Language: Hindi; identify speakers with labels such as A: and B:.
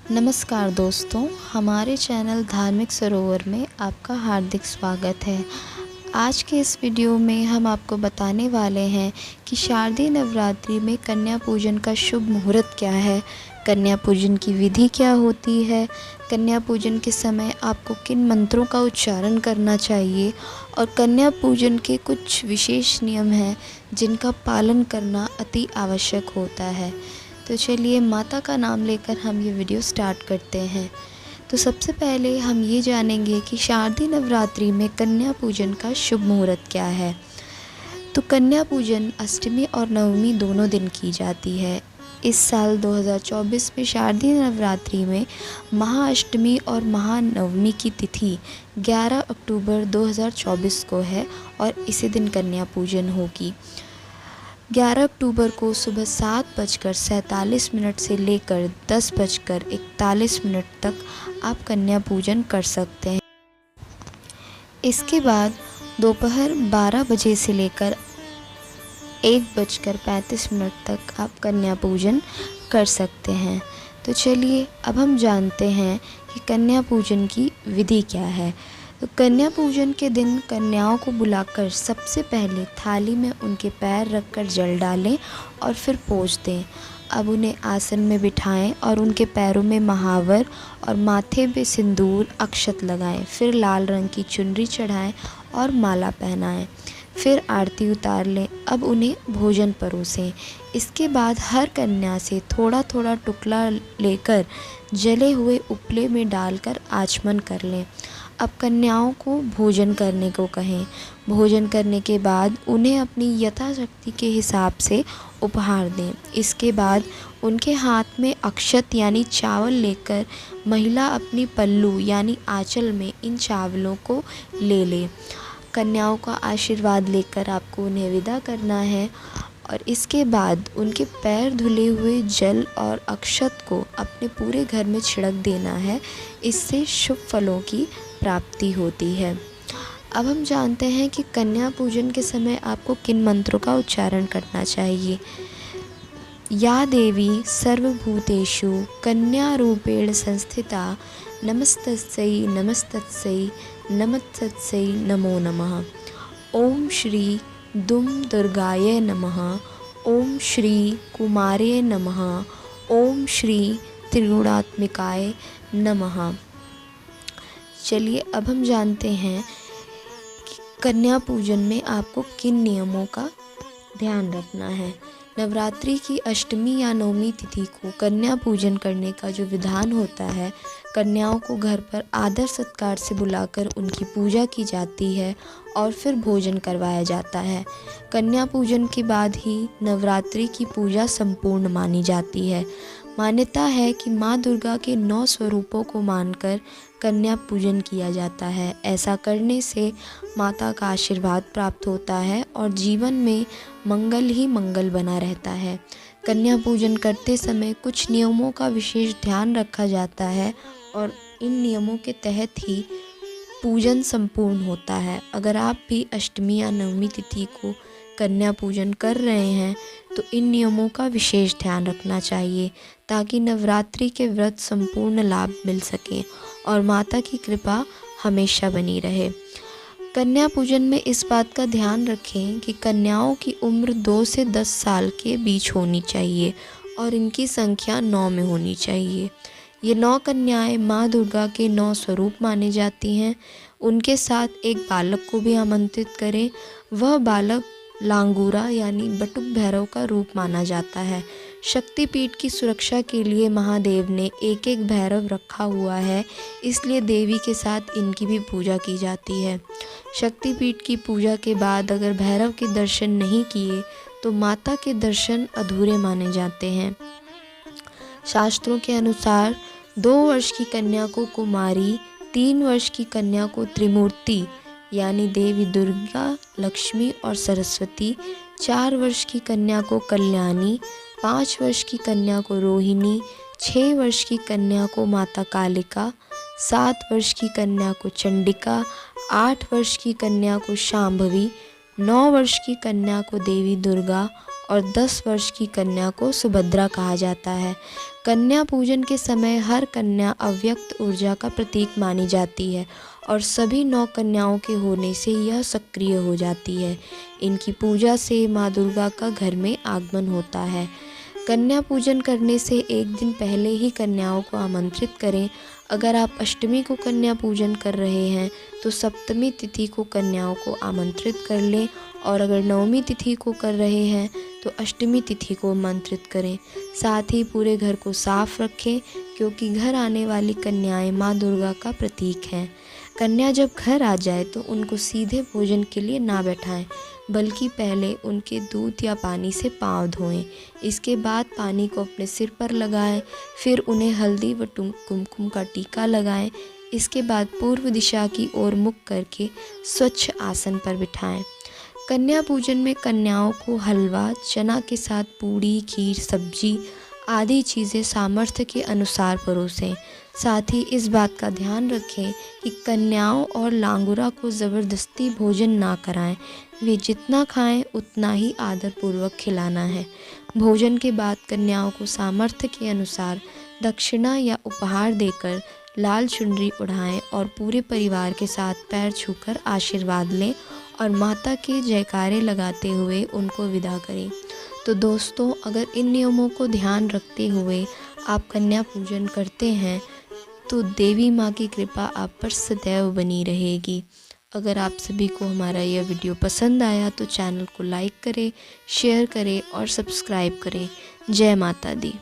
A: नमस्कार दोस्तों, हमारे चैनल धार्मिक सरोवर में आपका हार्दिक स्वागत है। आज के इस वीडियो में हम आपको बताने वाले हैं कि शारदीय नवरात्रि में कन्या पूजन का शुभ मुहूर्त क्या है, कन्या पूजन की विधि क्या होती है, कन्या पूजन के समय आपको किन मंत्रों का उच्चारण करना चाहिए और कन्या पूजन के कुछ विशेष नियम हैं जिनका पालन करना अति आवश्यक होता है। तो चलिए माता का नाम लेकर हम ये वीडियो स्टार्ट करते हैं। तो सबसे पहले हम ये जानेंगे कि शारदीय नवरात्रि में कन्या पूजन का शुभ मुहूर्त क्या है। तो कन्या पूजन अष्टमी और नवमी दोनों दिन की जाती है। इस साल 2024 में शारदीय नवरात्रि में महाअष्टमी और महानवमी की तिथि 11 अक्टूबर 2024 को है और इसी दिन कन्या पूजन होगी। 11 अक्टूबर को सुबह 7:47 से लेकर 10:41 तक आप कन्या पूजन कर सकते हैं। इसके बाद दोपहर 12 बजे से लेकर 1:35 तक आप कन्या पूजन कर सकते हैं। तो चलिए अब हम जानते हैं कि कन्या पूजन की विधि क्या है। तो कन्या पूजन के दिन कन्याओं को बुलाकर सबसे पहले थाली में उनके पैर रखकर जल डालें और फिर पोंछ दें। अब उन्हें आसन में बिठाएं और उनके पैरों में महावर और माथे पे सिंदूर अक्षत लगाएं। फिर लाल रंग की चुनरी चढ़ाएं और माला पहनाएं। फिर आरती उतार लें। अब उन्हें भोजन परोसें। इसके बाद हर कन्या से थोड़ा थोड़ा टुकड़ा लेकर जले हुए उपले में डालकर आचमन कर लें। अब कन्याओं को भोजन करने को कहें। भोजन करने के बाद उन्हें अपनी यथाशक्ति के हिसाब से उपहार दें। इसके बाद उनके हाथ में अक्षत यानी चावल लेकर महिला अपनी पल्लू यानी आंचल में इन चावलों को ले ले। कन्याओं का आशीर्वाद लेकर आपको उन्हें विदा करना है और इसके बाद उनके पैर धुले हुए जल और अक्षत को अपने पूरे घर में छिड़क देना है। इससे शुभ फलों की प्राप्ति होती है। अब हम जानते हैं कि कन्या पूजन के समय आपको किन मंत्रों का उच्चारण करना चाहिए। या देवी सर्वभूतेषु कन्या रूपेण संस्थिता नमस्तस्यै नमस्तस्यै नमस्तस्यै नमो नमः। ओम श्री दुम दुर्गाय नमः। ओम श्री कुमार्य नमः। ओम श्री त्रिगुणात्मिकाय नमः। चलिए अब हम जानते हैं कि कन्या पूजन में आपको किन नियमों का ध्यान रखना है। नवरात्रि की अष्टमी या नवमी तिथि को कन्या पूजन करने का जो विधान होता है, कन्याओं को घर पर आदर सत्कार से बुलाकर उनकी पूजा की जाती है और फिर भोजन करवाया जाता है। कन्या पूजन के बाद ही नवरात्रि की पूजा संपूर्ण मानी जाती है। मान्यता है कि माँ दुर्गा के 9 स्वरूपों को मानकर कन्या पूजन किया जाता है। ऐसा करने से माता का आशीर्वाद प्राप्त होता है और जीवन में मंगल ही मंगल बना रहता है। कन्या पूजन करते समय कुछ नियमों का विशेष ध्यान रखा जाता है और इन नियमों के तहत ही पूजन संपूर्ण होता है। अगर आप भी अष्टमी या नवमी तिथि को कन्या पूजन कर रहे हैं तो इन नियमों का विशेष ध्यान रखना चाहिए ताकि नवरात्रि के व्रत संपूर्ण लाभ मिल सके और माता की कृपा हमेशा बनी रहे। कन्या पूजन में इस बात का ध्यान रखें कि कन्याओं की उम्र 2 से 10 साल के बीच होनी चाहिए और इनकी संख्या 9 में होनी चाहिए। ये 9 कन्याएं माँ दुर्गा के 9 स्वरूप माने जाती हैं। उनके साथ एक बालक को भी आमंत्रित करें। वह बालक लांगूरा यानी बटुक भैरव का रूप माना जाता है। शक्तिपीठ की सुरक्षा के लिए महादेव ने एक एक भैरव रखा हुआ है, इसलिए देवी के साथ इनकी भी पूजा की जाती है। शक्तिपीठ की पूजा के बाद अगर भैरव के दर्शन नहीं किए तो माता के दर्शन अधूरे माने जाते हैं। शास्त्रों के अनुसार 2 वर्ष की कन्या को कुमारी, 3 वर्ष की कन्या को त्रिमूर्ति यानी देवी दुर्गा, लक्ष्मी और सरस्वती, 4 वर्ष की कन्या को कल्याणी, 5 वर्ष की कन्या को रोहिणी, 6 वर्ष की कन्या को माता कालिका, 7 वर्ष की कन्या को चंडिका, 8 वर्ष की कन्या को शांभवी, 9 वर्ष की कन्या को देवी दुर्गा और 10 वर्ष की कन्या को सुभद्रा कहा जाता है। कन्या पूजन के समय हर कन्या अव्यक्त ऊर्जा का प्रतीक मानी जाती है और सभी 9 कन्याओं के होने से यह सक्रिय हो जाती है। इनकी पूजा से माँ दुर्गा का घर में आगमन होता है। कन्या पूजन करने से एक दिन पहले ही कन्याओं को आमंत्रित करें। अगर आप अष्टमी को कन्या पूजन कर रहे हैं तो सप्तमी तिथि को कन्याओं को आमंत्रित कर लें, और अगर नवमी तिथि को कर रहे हैं तो अष्टमी तिथि को आमंत्रित करें। साथ ही पूरे घर को साफ रखें, क्योंकि घर आने वाली कन्याएं माँ दुर्गा का प्रतीक हैं। कन्या जब घर आ जाए तो उनको सीधे भोजन के लिए ना बैठाएं, बल्कि पहले उनके दूध या पानी से पाँव धोएं। इसके बाद पानी को अपने सिर पर लगाएं, फिर उन्हें हल्दी व कुमकुम का टीका लगाएं। इसके बाद पूर्व दिशा की ओर मुख करके स्वच्छ आसन पर बिठाएं। कन्या पूजन में कन्याओं को हलवा, चना के साथ पूड़ी, खीर, सब्जी आदि चीज़ें सामर्थ्य के अनुसार परोसें। साथ ही इस बात का ध्यान रखें कि कन्याओं और लांगुरा को ज़बरदस्ती भोजन ना कराएं। वे जितना खाएं उतना ही आदरपूर्वक खिलाना है। भोजन के बाद कन्याओं को सामर्थ्य के अनुसार दक्षिणा या उपहार देकर लाल चुनरी ओढ़ाएं और पूरे परिवार के साथ पैर छूकर आशीर्वाद लें और माता के जयकारे लगाते हुए उनको विदा करें। तो दोस्तों, अगर इन नियमों को ध्यान रखते हुए आप कन्या पूजन करते हैं तो देवी माँ की कृपा आप पर सदैव बनी रहेगी। अगर आप सभी को हमारा यह वीडियो पसंद आया तो चैनल को लाइक करें, शेयर करें और सब्सक्राइब करें। जय माता दी।